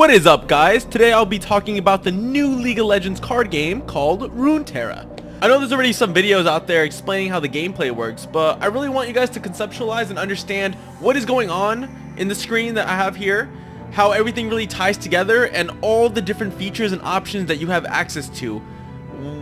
What is up, guys? Today I'll be talking about the new League of Legends card game called RuneTerra. I know there's already some videos out there explaining how the gameplay works, but I really want you guys to conceptualize and understand what is going on in the screen that I have here, how everything really ties together, and all the different features and options that you have access to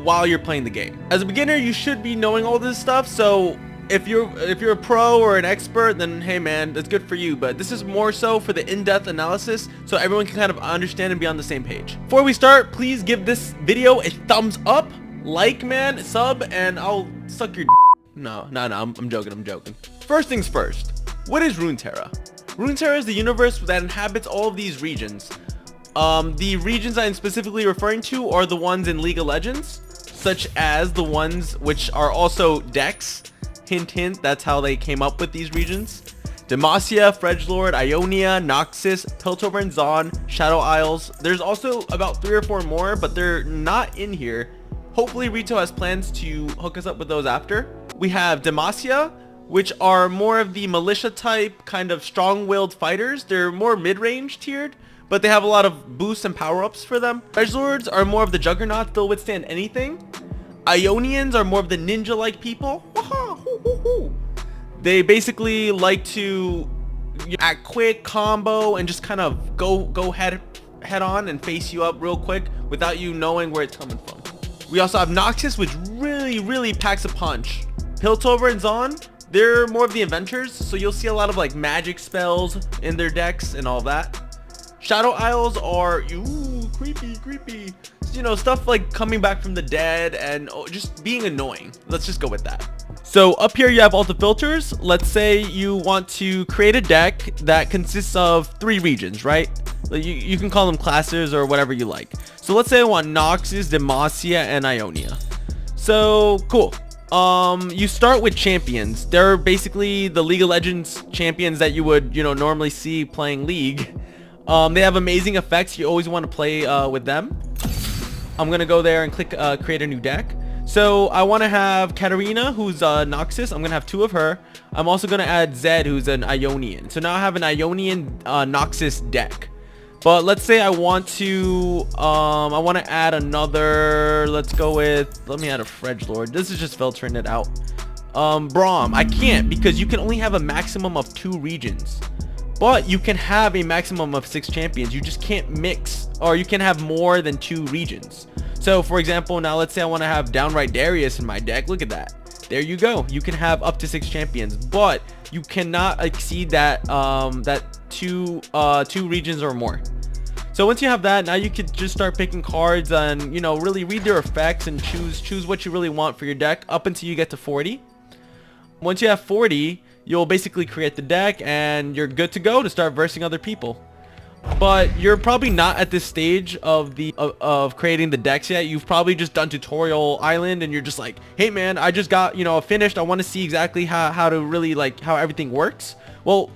while you're playing the game. As a beginner, you should be knowing all this stuff, so if you're a pro or an expert, then hey man, that's good for you, but this is more so for the in-depth analysis so everyone can kind of understand and be on the same page. Before we start, please give this video a thumbs up, like, man, sub, and I'll suck your No, I'm joking. First things first, what is RuneTerra? RuneTerra is the universe that inhabits all of these regions. The regions I'm specifically referring to are the ones in League of Legends, such as the ones which are also decks. Hint, hint, that's how they came up with these regions. Demacia, Fredgelord, Ionia, Noxus, Piltover and Zon, Shadow Isles. There's also about 3 or 4 more, but they're not in here. Hopefully Rito has plans to hook us up with those after. We have Demacia, which are more of the militia type, kind of strong-willed fighters. They're more mid-range tiered, but they have a lot of boosts and power-ups for them. Fredgelords are more of the juggernauts, they'll withstand anything. Ionians are more of the ninja-like people. They basically like to act quick, combo, and just kind of go head on and face you up real quick without you knowing where it's coming from. We also have Noxus, which really packs a punch. Piltover and Zon, they're more of the inventors, so you'll see a lot of like magic spells in their decks and all that. Shadow Isles are creepy. You know, stuff like coming back from the dead and just being annoying. Let's just go with that. So up here you have all the filters. Let's say you want to create a deck that consists of 3 regions, right? You can call them classes or whatever you like. So let's say I want Noxus, Demacia, and Ionia. So cool. You start with champions. They're basically the League of Legends champions that you would, normally see playing League. They have amazing effects. You always want to play with them. I'm gonna go there and click create a new deck. So I want to have Katarina, who's Noxus. I'm gonna have 2 of her. I'm also gonna add Zed, who's an Ionian. So now I have an Ionian Noxus deck. But let's say I want to add another. Let me add a Fredgelord. This is just filtering it out. Braum, I can't because you can only have a maximum of 2 regions. But you can have a maximum of 6 champions. You just can't mix, or you can have more than 2 regions. So for example, now let's say I want to have downright Darius in my deck. Look at that. There you go. You can have up to 6 champions, but you cannot exceed that two regions or more. So once you have that, now you could just start picking cards and really read their effects and choose what you really want for your deck up until you get to 40. Once you have 40, you'll basically create the deck and you're good to go to start versing other people. But you're probably not at this stage of creating the decks yet. You've probably just done tutorial island and you're just like, hey man, I just got finished. I want to see exactly how to really how everything works. Well,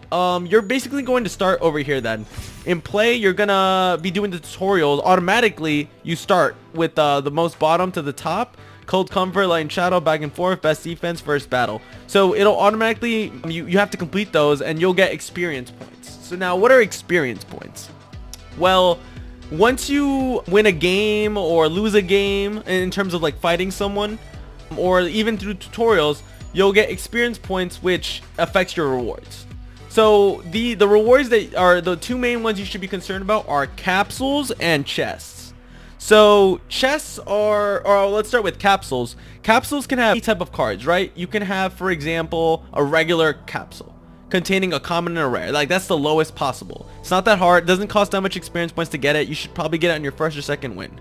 you're basically going to start over here then. In play, you're gonna be doing the tutorials. Automatically you start with the most bottom to the top. Cold Comfort, Light and Shadow, back and forth, best defense, first battle. So it'll automatically, you have to complete those and you'll get experience points. So now what are experience points? Well, once you win a game or lose a game in terms of fighting someone, or even through tutorials, you'll get experience points which affects your rewards. So the rewards that are the 2 main ones you should be concerned about are capsules and chests. So chests or let's start with capsules. Capsules can have any type of cards, right? You can have, for example, a regular capsule containing a common and a rare. That's the lowest possible. It's not that hard. It doesn't cost that much experience points to get it. You should probably get it on your first or second win.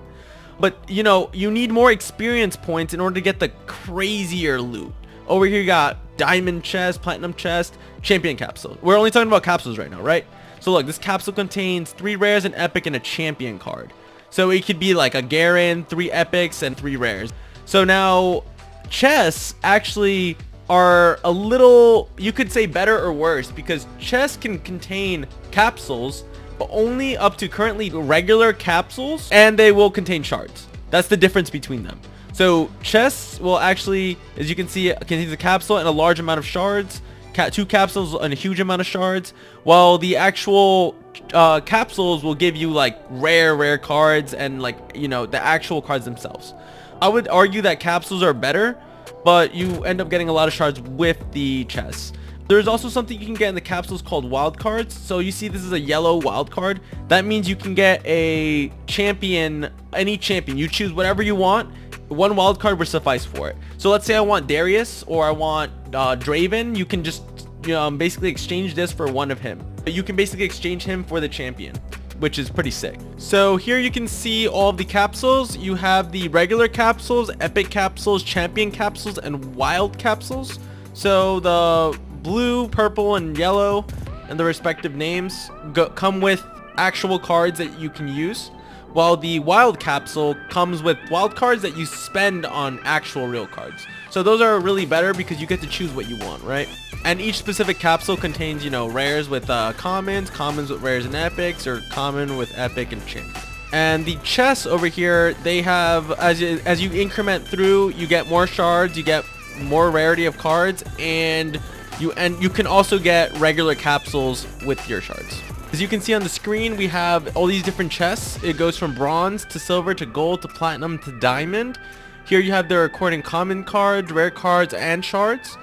But you need more experience points in order to get the crazier loot. Over here you got diamond chest, platinum chest, champion capsule. We're only talking about capsules right now, right? So look, this capsule contains 3 rares, an epic, and a champion card. So it could be like a Garen, 3 epics, and 3 rares. So now chests actually are a little, you could say, better or worse, because chests can contain capsules, but only up to currently regular capsules, and they will contain shards. That's the difference between them. So chests will actually, as you can see, contains a capsule and a large amount of shards. 2 capsules and a huge amount of shards, while the actual capsules will give you like rare cards and like, you know, the actual cards themselves. I would argue that capsules are better, but you end up getting a lot of shards with the chests. There's also something you can get in the capsules called Wildcards. So you see this is a yellow wild card. That means you can get a champion, any champion. You choose whatever you want. One wild card will suffice for it. So let's say I want Darius or I want Draven. You can just basically exchange this for one of him. You can basically exchange him for the champion, which is pretty sick. So here you can see all of the capsules. You have the regular capsules, epic capsules, champion capsules, and wild capsules. So the blue, purple, and yellow and the respective names come with actual cards that you can use, while the wild capsule comes with wild cards that you spend on actual real cards. So those are really better because you get to choose what you want, right? And each specific capsule contains, you know, rares with commons with rares and epics, or common with epic and champion. And the chests over here, they have, as you increment through, you get more shards, you get more rarity of cards, and you can also get regular capsules with your shards. As you can see on the screen, we have all these different chests. It goes from bronze to silver to gold to platinum to diamond. Here you have the recording common cards, rare cards, and shards.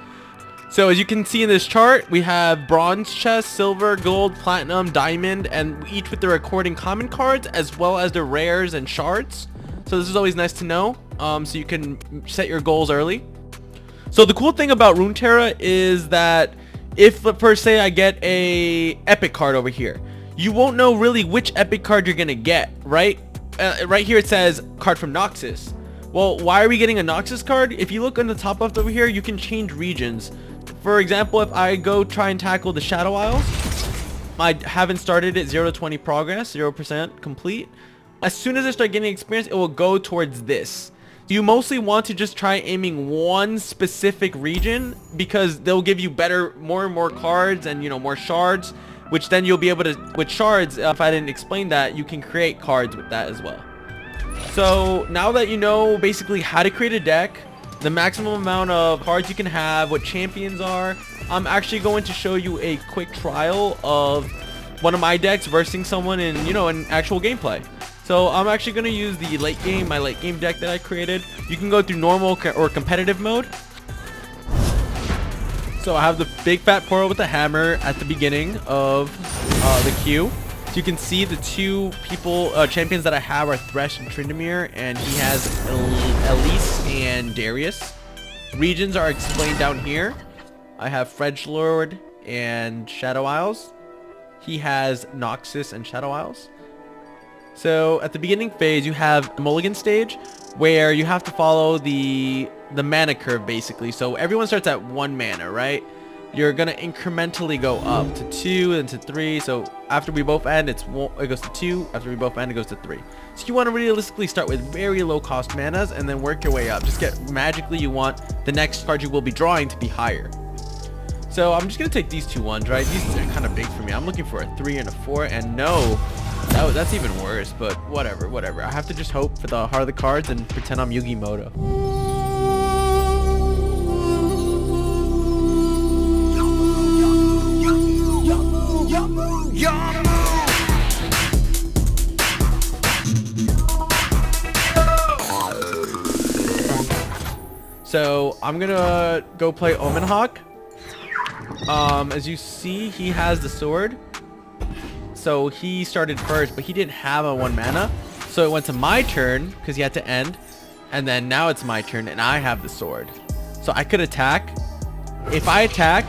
So as you can see in this chart, we have bronze chests, silver, gold, platinum, diamond, and each with the recording common cards as well as the rares and shards. So this is always nice to know, so you can set your goals early. So the cool thing about RuneTerra is that if, per se, I get a epic card over here, you won't know really which epic card you're gonna get, right? Right here it says card from Noxus. Well, why are we getting a Noxus card? If you look on the top left over here, you can change regions. For example, if I go try and tackle the Shadow Isles, I haven't started it, 0 to 20 progress, 0% complete. As soon as I start getting experience, it will go towards this. You mostly want to just try aiming one specific region because they'll give you more and more cards and, you know, more shards, which then you'll be able to, with shards, if I didn't explain that, you can create cards with that as well. So now that you know basically how to create a deck, the maximum amount of cards you can have, what champions are, I'm actually going to show you a quick trial of one of my decks versus someone in, you know, in actual gameplay. So I'm actually going to use the my late game deck that I created. You can go through normal or competitive mode. So I have the big fat portal with the hammer at the beginning of the queue. So you can see the two champions that I have are Thresh and Tryndamere, and he has Elise and Darius. Regions are explained down here. I have Fredgelord and Shadow Isles. He has Noxus and Shadow Isles. So at the beginning phase, you have the Mulligan stage, where you have to follow the mana curve basically. So everyone starts at 1 mana, right? You're gonna incrementally go up to 2 and to 3. So after we both end, it goes to 2. After we both end, it goes to 3. So you want to realistically start with very low cost manas and then work your way up. Just get magically, you want the next card you will be drawing to be higher. So I'm just gonna take these two ones, right? These are kind of big for me. I'm looking for a 3 and a 4, and no. That's even worse, but whatever. I have to just hope for the heart of the cards and pretend I'm Yugimoto. So I'm gonna go play Omen Hawk. As you see, he has the sword. So he started first, but he didn't have a 1 mana. So it went to my turn because he had to end. And then now it's my turn and I have the sword. So I could attack. If I attack,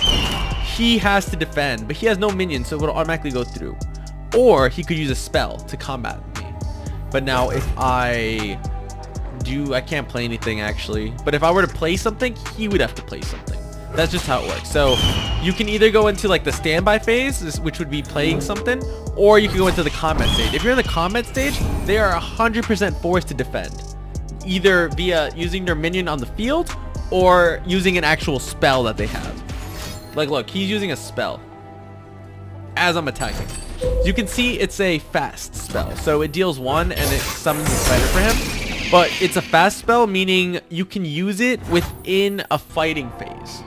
he has to defend, but he has no minions, so it will automatically go through. Or he could use a spell to combat me. But now if I can't play anything actually. But if I were to play something, he would have to play something. That's just how it works. So you can either go into like the standby phase, which would be playing something, or you can go into the combat stage. If you're in the combat stage, they are 100% forced to defend, either via using their minion on the field or using an actual spell that they have. Like, look, he's using a spell as I'm attacking. You can see it's a fast spell, so it deals 1 and it summons a spider for him. But it's a fast spell, meaning you can use it within a fighting phase.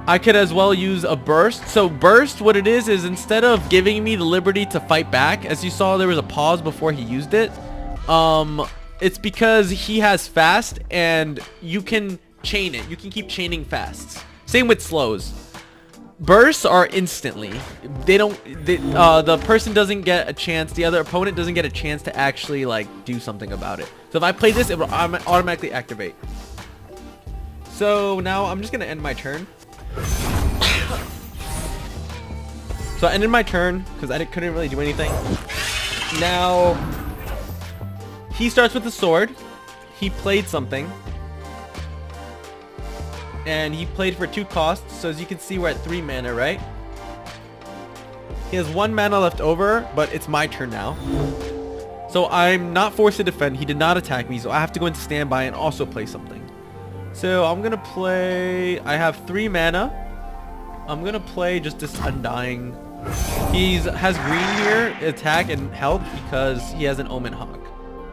I could as well use a burst. So burst, what it is instead of giving me the liberty to fight back, as you saw there was a pause before he used it, it's because he has fast and you can chain it. You can keep chaining fasts. Same with slows. Bursts are instantly. The person doesn't get a chance, the other opponent doesn't get a chance to actually like do something about it. So if I play this, it will automatically activate. So now I'm just gonna end my turn. So I ended my turn because I couldn't really do anything. Now he starts with the sword. He played something. And he played for 2 costs. So as you can see, we're at 3 mana, right? He has 1 mana left over, but it's my turn now. So I'm not forced to defend. He did not attack me, so I have to go into standby and also play something. So I'm gonna play, I have 3 mana. I'm gonna play just this Undying. He has green here, attack and health, because he has an Omen Hawk.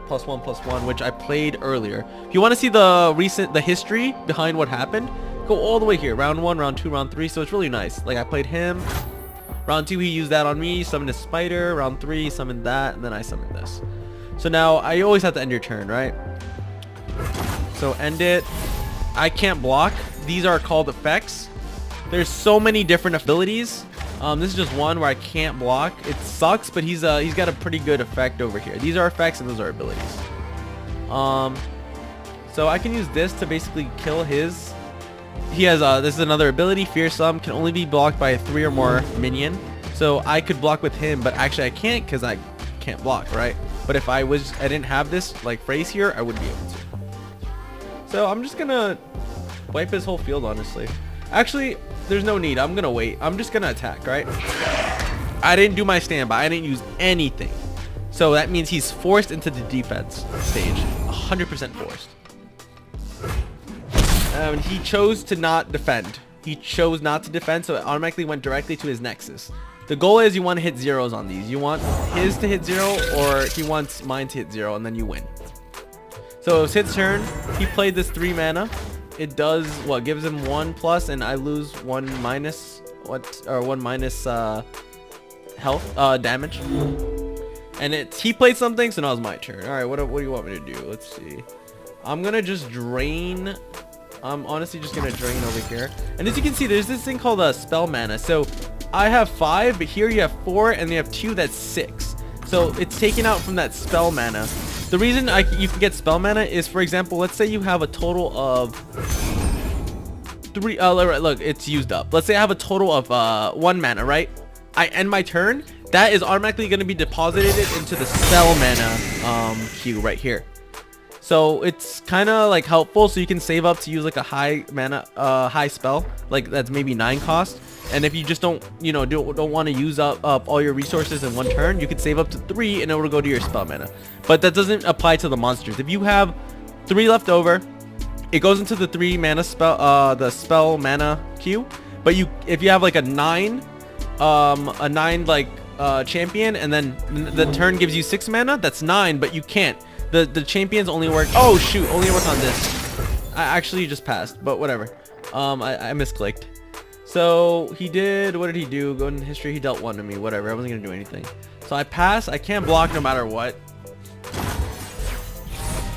+1/+1, which I played earlier. If you want to see the history behind what happened, go all the way here. Round 1, round 2, round 3. So it's really nice. Like I played him. Round 2, he used that on me, summoned a spider. Round 3, summoned that, and then I summoned this. So now I always have to end your turn, right? So end it. I can't block. These are called effects. There's so many different abilities. This is just one where I can't block. It sucks, but he's got a pretty good effect over here. These are effects and those are abilities. So I can use this to basically kill his. He has this is another ability. Fearsome can only be blocked by a 3 or more minion. So I could block with him, but actually I can't because I can't block, right? But if I didn't have this like phrase here, I would be able to. So I'm just gonna wipe his whole field, honestly. Actually, there's no need. I'm gonna wait. I'm just gonna attack, right? I didn't do my standby. I didn't use anything. So that means he's forced into the defense stage. 100% forced. He chose to not defend. He chose not to defend, so it automatically went directly to his Nexus. The goal is you want to hit zeros on these. You want his to hit 0, or he wants mine to hit 0, and then you win. So it's his turn. He played this 3 mana. It does what, gives him 1+, and I lose 1 minus health damage. And he played something, so now it's my turn. All right, what do you want me to do? Let's see. I'm gonna just drain. I'm honestly just gonna drain over here. And as you can see, there's this thing called a spell mana. So I have 5, but here you have 4, and you have 2. That's 6. So it's taken out from that spell mana. The reason you can get spell mana is, for example, let's say you have a total of 3. Look, it's used up. Let's say I have a total of 1 mana, right? I end my turn. That is automatically going to be deposited into the spell mana queue right here. So it's kind of like helpful, so you can save up to use like a high mana, high spell, like that's maybe 9 cost. And if you just don't want to use up all your resources in 1 turn, you can save up to 3 and it will go to your spell mana. But that doesn't apply to the monsters. If you have 3 left over, it goes into the 3 mana spell, the spell mana queue. But if you have like a 9 like champion, and then the turn gives you 6 mana, that's 9, but you can't. The champions only work. Oh shoot, only work on this. I actually just passed, but whatever. I misclicked. So he did, what did he do? Go in history, he dealt 1 to me, whatever. I wasn't gonna do anything. So I pass. I can't block no matter what.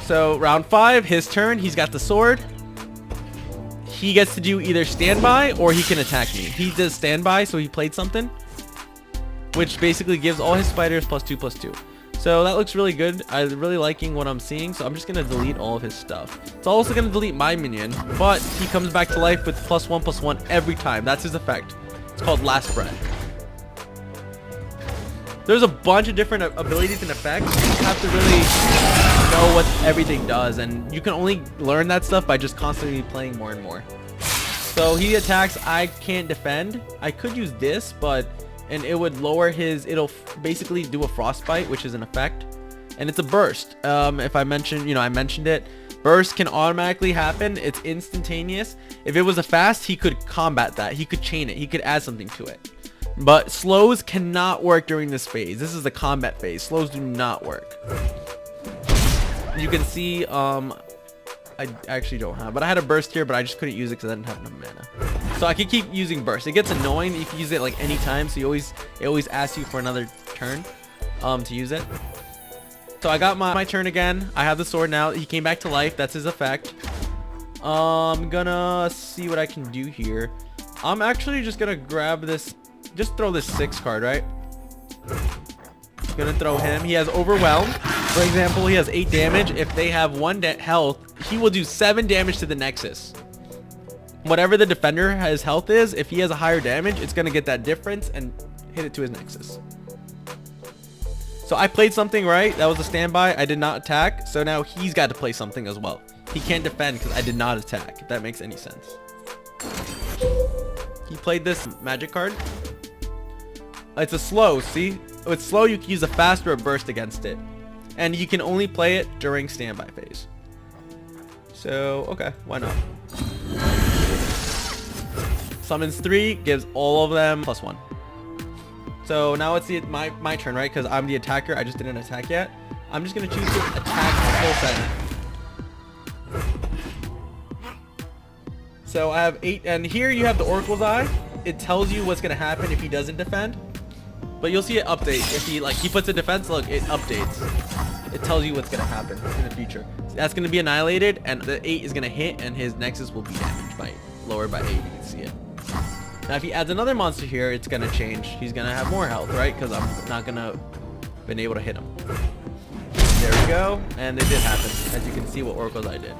So round 5, his turn. He's got the sword. He gets to do either standby or he can attack me. He does standby, so he played something, which basically gives all his spiders +2/+2. So that looks really good. I'm really liking what I'm seeing, so I'm just gonna delete all of his stuff. It's also gonna delete my minion, but he comes back to life with +1/+1 every time. That's his effect. It's called Last Breath. There's a bunch of different abilities and effects. You just have to really know what everything does, and you can only learn that stuff by just constantly playing more and more. So he attacks. I can't defend. I could use this, and it would lower his, it'll basically do a frostbite, which is an effect, and it's a burst. If I mentioned, I mentioned it. Burst can automatically happen. It's instantaneous. If it was a fast, he could combat that. He could chain it. He could add something to it. But slows cannot work during this phase. This is the combat phase. Slows do not work. You can see, I actually don't have, but I had a burst here, but I just couldn't use it because I didn't have enough mana. So I can keep using burst. It gets annoying if you use it like any time, so it always asks you for another turn to use it. So I got my turn again. I have the sword now. He came back to life. That's his effect. I'm gonna see what I can do here. I'm actually just gonna grab this, just throw this 6 card, right? Gonna throw him. He has overwhelm. For example, he has 8 damage. If they have 1 health, he will do 7 damage to the nexus. Whatever the defender his health is, if he has a higher damage, it's gonna get that difference and hit it to his nexus. So I played something right. That was a standby. I did not attack. So now he's got to play something as well. He can't defend because I did not attack, if that makes any sense. He played this magic card. It's a slow, see? It's slow. You can use a fast or a burst against it. And you can only play it during standby phase. So, okay, why not? Summons 3, gives all of them +1. So now it's my turn, right? Because I'm the attacker. I just didn't attack yet. I'm just going to choose to attack full send. So I have 8, and here you have the Oracle's Eye. It tells you what's going to happen if he doesn't defend. But you'll see it update. If he puts a defense, look, it updates. It tells you what's going to happen in the future. So that's going to be annihilated, and the 8 is going to hit, and his nexus will be damaged by lowered by 8. You can see it. Now, if he adds another monster here, it's going to change. He's going to have more health, right? Because I'm not going to been able to hit him. There we go. And it did happen. As you can see what Oracle's Eye did.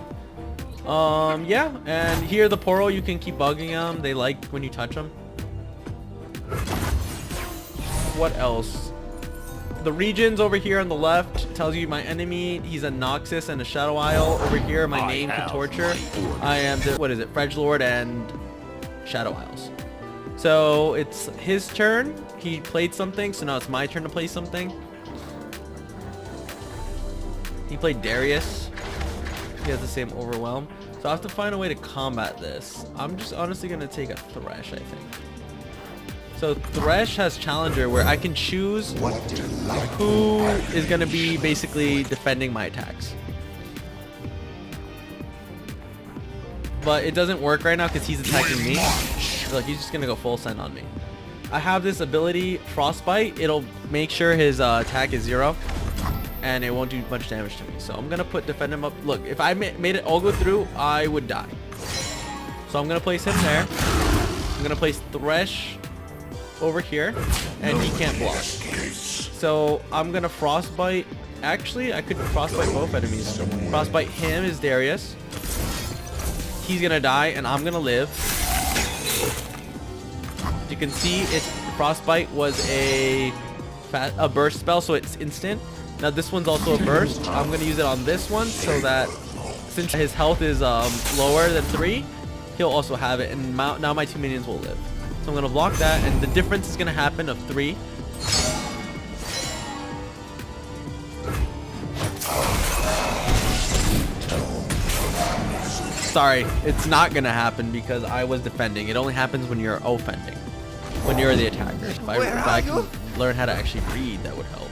Yeah. And here, the Poro, you can keep bugging them. They like when you touch them. What else? The regions over here on the left tells you my enemy. He's a Noxus and a Shadow Isle. Over here, my name can torture. I am the, what is it? Fredgelord and Shadow Isles. So it's his turn. He played something, so now it's my turn to play something. He played Darius. He has the same overwhelm. So I have to find a way to combat this. I'm just honestly gonna take a Thresh, I think. So Thresh has Challenger, where I can choose who is gonna be basically defending my attacks. But it doesn't work right now because he's attacking me. So like, he's just gonna go full send on me. I have this ability, Frostbite. It'll make sure his attack is 0, and it won't do much damage to me. So I'm gonna defend him up. Look, if I made it all go through, I would die. So I'm gonna place him there. I'm gonna place Thresh over here, and he can't block. So I'm gonna Frostbite. Actually, I could Frostbite both enemies. Frostbite him is Darius. He's gonna die, and I'm gonna live. You can see it's Frostbite was a burst spell, so it's instant. Now this one's also a burst. I'm gonna use it on this one so that since his health is lower than 3, he'll also have it, and now my 2 minions will live. So I'm gonna block that, and the difference is gonna happen of 3. Sorry, it's not gonna happen because I was defending. It only happens when you're offending, when you're the attacker. If I can learn how to actually read, that would help.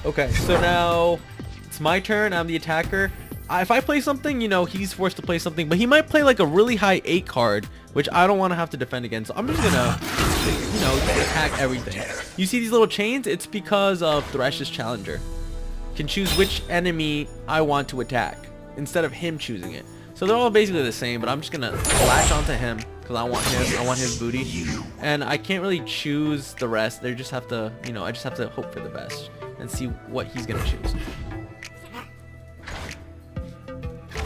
Okay, so now it's my turn. I'm the attacker. If I play something, you know, he's forced to play something, but he might play like a really high 8 card, which I don't want to have to defend against. So I'm just gonna, you know, attack everything. You see these little chains? It's because of Thresh's Challenger. Can choose which enemy I want to attack instead of him choosing it. So they're all basically the same, but I'm just gonna latch onto him because I want him. I want his booty, and I can't really choose the rest. They just have to, you know, I just have to hope for the best and see what he's gonna choose.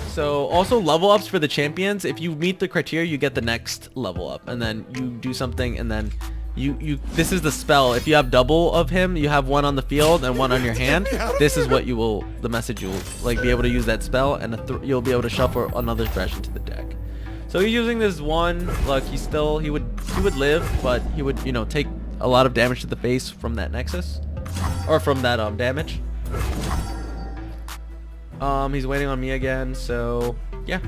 So also level ups for the champions. If you meet the criteria, you get the next level up, and then you do something, and then this is the spell. If you have double of him, you have 1 on the field and 1 on your hand. This is what the message you'll like be able to use that spell, and you'll be able to shuffle another Thresh into the deck. So he's using this one. Look, he would live, but he would, you know, take a lot of damage to the face from that nexus, or from that damage. He's waiting on me again. So yeah,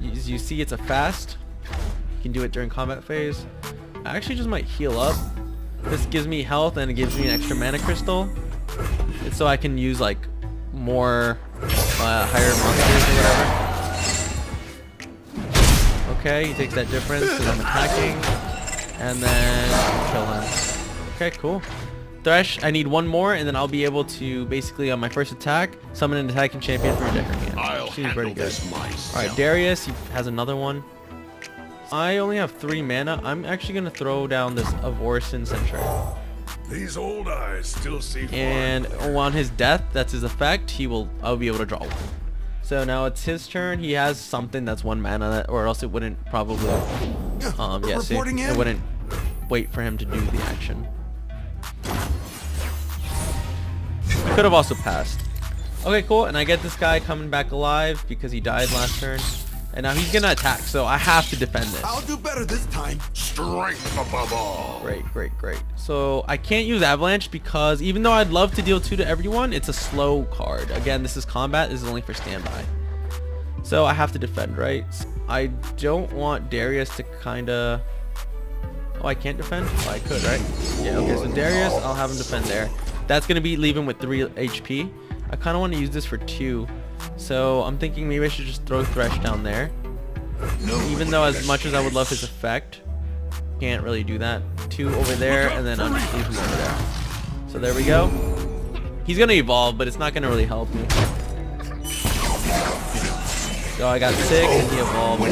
you see it's a fast. You can do it during combat phase. I actually just might heal up. This gives me health, and it gives me an extra mana crystal. It's so I can use like more higher monsters or whatever. Okay, he takes that difference because I'm attacking. And then kill him. Okay, cool. Thresh, I need one more, and then I'll be able to basically on my first attack summon an attacking champion for a Decker hand. She's pretty good. Alright, Darius, he has another one. I only have 3 mana. I'm actually gonna throw down this Avorson Sentry. These old eyes still see far. And on his death, that's his effect, I'll be able to draw one. So now it's his turn. He has something that's 1 mana, or else it wouldn't probably yeah, see, it wouldn't wait for him to do the action. Could have also passed. Okay, cool. And I get this guy coming back alive because he died last turn. And now he's gonna attack, so I have to defend this. I'll do better this time. Strength above all. Great, great, great. So I can't use Avalanche because even though I'd love to deal 2 to everyone, it's a slow card. Again, this is combat. This is only for standby. So I have to defend, right? I don't want Darius to kind of... Oh, I can't defend? Oh, I could, right? Yeah, okay, so Darius, I'll have him defend there. That's going to be leaving with 3 HP. I kind of want to use this for 2. So I'm thinking maybe I should just throw Thresh down there. Even though as much as I would love his effect, can't really do that. 2 over there, and then I'll just leave him over there. So there we go. He's going to evolve, but it's not going to really help me. So I got 6 and he evolved.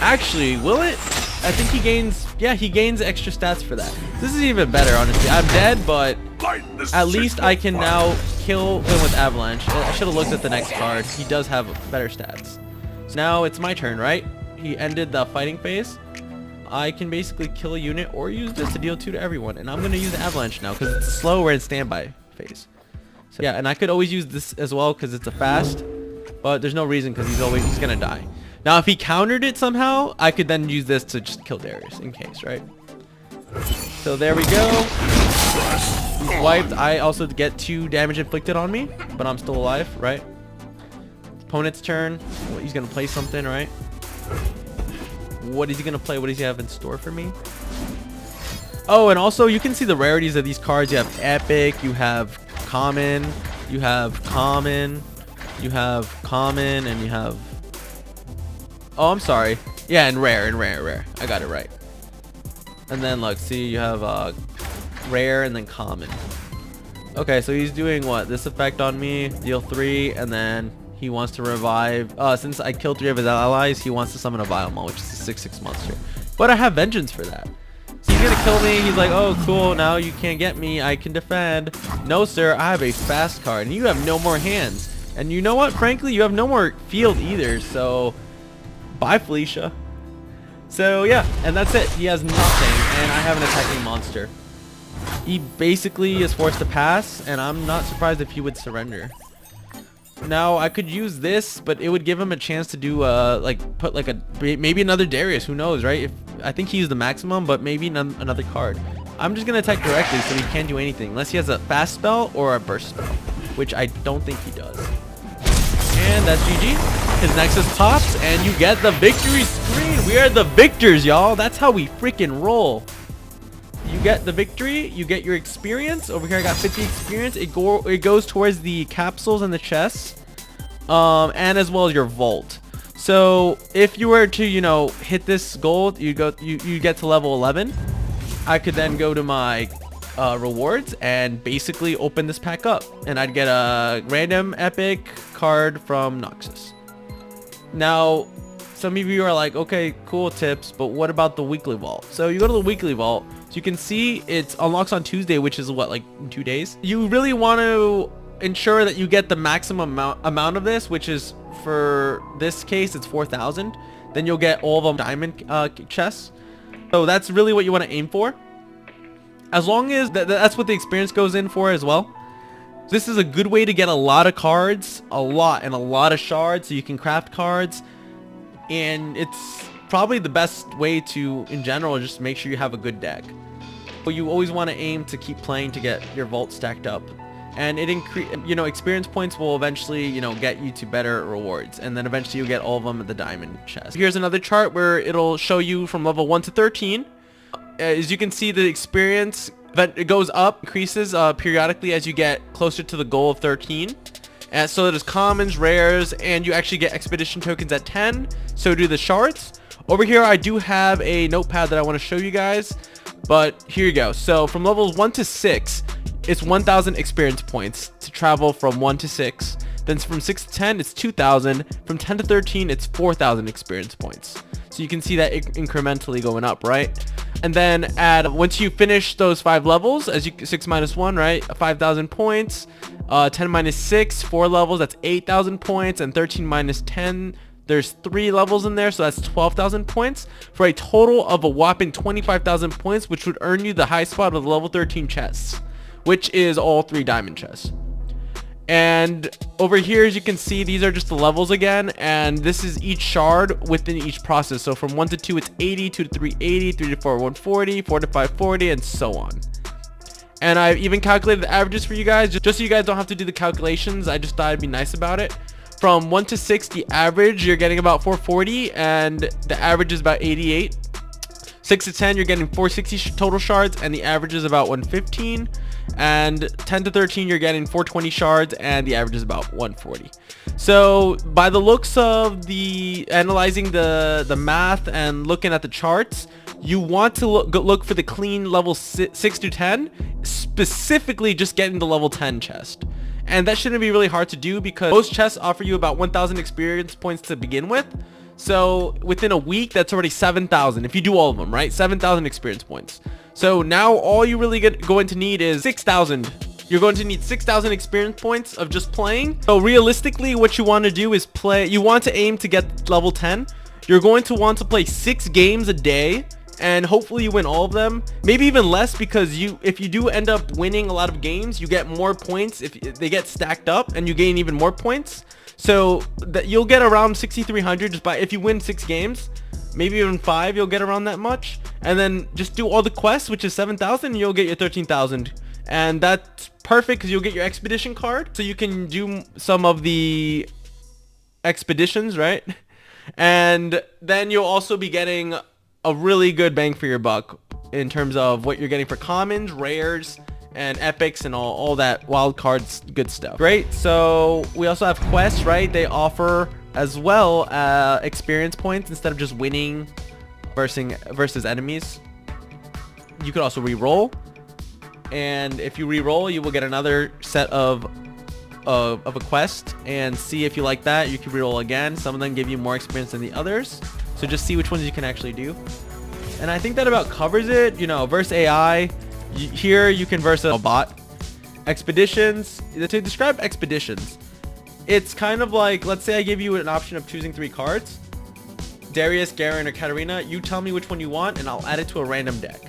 Actually, will it? I think he gains, yeah, he gains extra stats for that. This is even better, honestly. I'm dead, but at least I can now kill him with Avalanche. I should have looked at the next card. He does have better stats. So now it's my turn, right? He ended the fighting phase. I can basically kill a unit or use this to deal 2 to everyone. And I'm going to use Avalanche now because it's slow. We're in standby phase. So yeah, and I could always use this as well because it's a fast. But there's no reason because he's going to die. Now, if he countered it somehow, I could then use this to just kill Darius in case, right? So there we go. He's wiped. I also get 2 damage inflicted on me, but I'm still alive, right? Opponent's turn. He's going to play something, right? What is he going to play? What does he have in store for me? Oh, and also you can see the rarities of these cards. You have epic, you have common, you have common, you have common, and you have... Oh, I'm sorry. Yeah, and rare, rare. I got it right. And then look, see, you have rare and then common. Okay, so he's doing what? This effect on me, deal 3, and then he wants to revive. Since I killed 3 of his allies, he wants to summon a Vilemon, which is a 6/6 monster. But I have Vengeance for that. So he's gonna kill me. He's like, oh, cool, now you can't get me. I can defend. No, sir, I have a fast card, and you have no more hands. And you know what? Frankly, you have no more field either, so... Bye, Felicia. So yeah, and that's it. He has nothing, and I have an attacking monster. He basically is forced to pass, and I'm not surprised if he would surrender. Now I could use this, but it would give him a chance to do put like a maybe another Darius. Who knows, right? If I think he used the maximum, but maybe another card. I'm just gonna attack directly, so he can't do anything unless he has a fast spell or a burst spell, which I don't think he does. And that's GG. His Nexus pops, and you get the victory screen. We are the victors, y'all. That's how we freaking roll. You get the victory. You get your experience. Over here, I got 50 experience. It goes towards the capsules and the chests, and as well as your vault. So if you were to, you know, hit this goal, you get to level 11. I could then go to my rewards and basically open this pack up, and I'd get a random epic card from Noxus. Now, some of you are like, okay, cool tips, but what about the weekly vault? So you go to the weekly vault, so you can see it unlocks on Tuesday, which is what, like in 2 days. You really want to ensure that you get the maximum amount of this, which is, for this case, it's 4,000. Then you'll get all of them diamond chests. So that's really what you want to aim for. As long as that's what the experience goes in for as well. This is a good way to get a lot of cards, a lot of shards, so you can craft cards. And it's probably the best way to, in general, just make sure you have a good deck. But you always want to aim to keep playing to get your vault stacked up. And it experience points will eventually, get you to better rewards. And then eventually you'll get all of them at the diamond chest. Here's another chart where it'll show you from level 1 to 13. As you can see, the experience, it goes up, increases periodically as you get closer to the goal of 13. And so there's commons, rares, and you actually get expedition tokens at 10. So do the shards. Over here, I do have a notepad that I want to show you guys, but here you go. So from levels 1 to 6, it's 1,000 experience points to travel from 1 to 6. Then from 6 to 10, it's 2,000. From 10 to 13, it's 4,000 experience points. So you can see that incrementally going up, right? And then once you finish those 5 levels, 6 minus 1, right? 5,000 points. 10 minus 6, 4 levels, that's 8,000 points. And 13 minus 10, there's 3 levels in there, so that's 12,000 points. For a total of a whopping 25,000 points, which would earn you the high spot of the level 13 chests, which is all 3 diamond chests. And over here, as you can see, these are just the levels again, and this is each shard within each process. So from 1 to 2, it's 80, 2 to 3, 80, 3 to 4, 140, 4 to 5, 40, and so on. And I've even calculated the averages for you guys, just so you guys don't have to do the calculations. I just thought I'd be nice about it. From 1 to 6, the average, you're getting about 440, and the average is about 88. 6 to 10, you're getting 460 total shards, and the average is about 115. And 10 to 13, you're getting 420 shards, and the average is about 140. So by the looks of analyzing the math and looking at the charts, you want to look for the clean level 6 to 10, specifically just getting the level 10 chest. And that shouldn't be really hard to do because most chests offer you about 1,000 experience points to begin with. So within a week, that's already 7,000 if you do all of them, right? 7,000 experience points. So now all you really going to need is 6,000. You're going to need 6,000 experience points of just playing. So realistically, what you want to do is you want to aim to get level 10. You're going to want to play 6 games a day, and hopefully you win all of them. Maybe even less, because if you do end up winning a lot of games, you get more points if they get stacked up, and you gain even more points. So that you'll get around 6,300 just if you win 6 games. Maybe even 5, you'll get around that much. And then just do all the quests, which is 7,000, and you'll get your 13,000. And that's perfect because you'll get your expedition card, so you can do some of the expeditions, right? And then you'll also be getting a really good bang for your buck in terms of what you're getting for commons, rares, and epics, and all that wild cards good stuff. Great. So we also have quests, right? They offer as well experience points instead of just winning versus enemies. You could also re-roll, and if you re-roll, you will get another set of a quest, and see if you like that. You can re-roll again. Some of them give you more experience than the others, so just see which ones you can actually do. And I think that about covers it. You know, verse AI. Here you can verse a bot. Expeditions. To describe expeditions, it's kind of like, let's say I give you an option of choosing 3 cards. Darius, Garen, or Katarina. You tell me which one you want, and I'll add it to a random deck.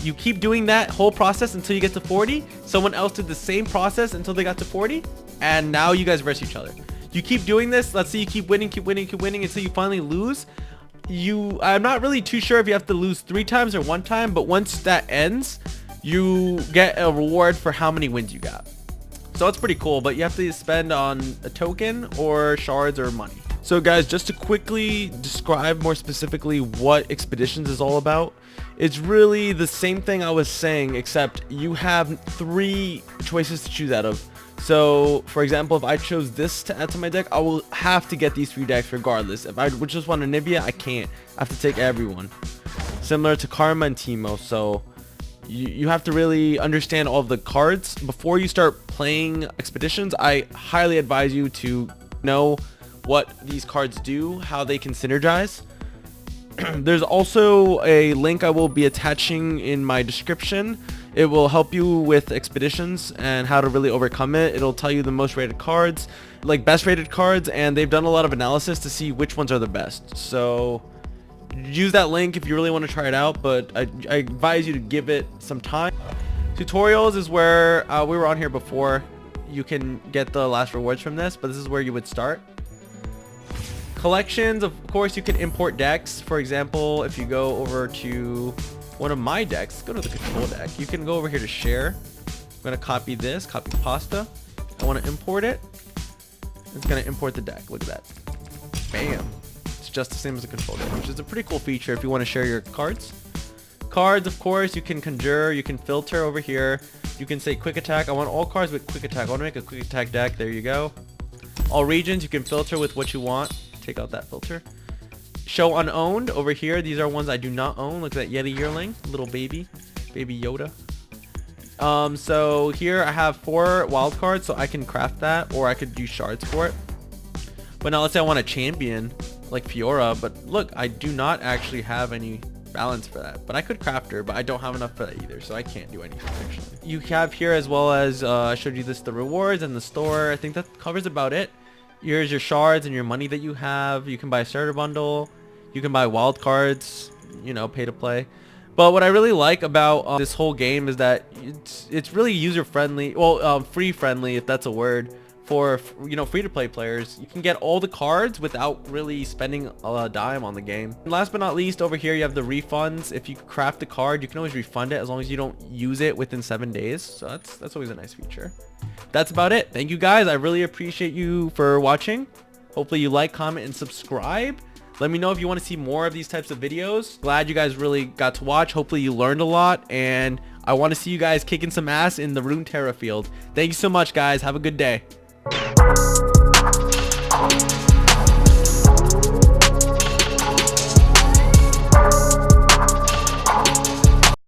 You keep doing that whole process until you get to 40. Someone else did the same process until they got to 40. And now you guys verse each other. You keep doing this. Let's say you keep winning until you finally lose. I'm not really too sure if you have to lose 3 times or 1 time, but once that ends, you get a reward for how many wins you got. So it's pretty cool, but you have to spend on a token or shards or money. So guys, just to quickly describe more specifically what Expeditions is all about, it's really the same thing I was saying, except you have 3 choices to choose out of. So for example, if I chose this to add to my deck, I will have to get these 3 decks regardless. If I would just want a Nivea, I can't. I have to take everyone. Similar to Karma and Teemo. So you have to really understand all of the cards before you start playing Expeditions. I highly advise you to know what these cards do, how they can synergize. There's also a link I will be attaching in my description. It will help you with Expeditions and how to really overcome it. It'll tell you the most rated cards, like best rated cards, and they've done a lot of analysis to see which ones are the best. So use that link if you really want to try it out, but I advise you to give it some time. Tutorials is where we were on here before. You can get the last rewards from this, but this is where you would start. Collections, of course, you can import decks. For example, if you go over to one of my decks, go to the control deck. You can go over here to share. I'm going to copy this, copy pasta. I want to import it. It's going to import the deck. Look at that. Bam. It's just the same as the control deck, which is a pretty cool feature if you want to share your cards. Cards, of course, you can conjure, you can filter over here. You can say quick attack. I want all cards with quick attack. I want to make a quick attack deck. There you go. All regions, you can filter with what you want. Take out that filter. Show unowned over here. These are ones I do not own. Look at that Yeti yearling, little baby Yoda. So here I have 4 wild cards, so I can craft that, or I could do shards for it. But now let's say I want a champion like Fiora, but look, I do not actually have any balance for that, but I could craft her, but I don't have enough for that either, so I can't do anything actually. You have here, as well as I showed you this, the rewards and the store. I think that covers about it. Here's your shards and your money that you have. You can buy a starter bundle, you can buy wild cards, you know, pay to play. But what I really like about this whole game is that it's really user friendly, well, free friendly, if that's a word, for, you know, free to play players. You can get all the cards without really spending a dime on the game. And last but not least, over here you have the refunds. If you craft a card, you can always refund it as long as you don't use it within 7 days. So that's always a nice feature. That's about it. Thank you guys. I really appreciate you for watching. Hopefully you like, comment, and subscribe. Let me know if you want to see more of these types of videos. Glad you guys really got to watch. Hopefully you learned a lot, and I want to see you guys kicking some ass in the RuneTerra field. Thank you so much, guys. Have a good day.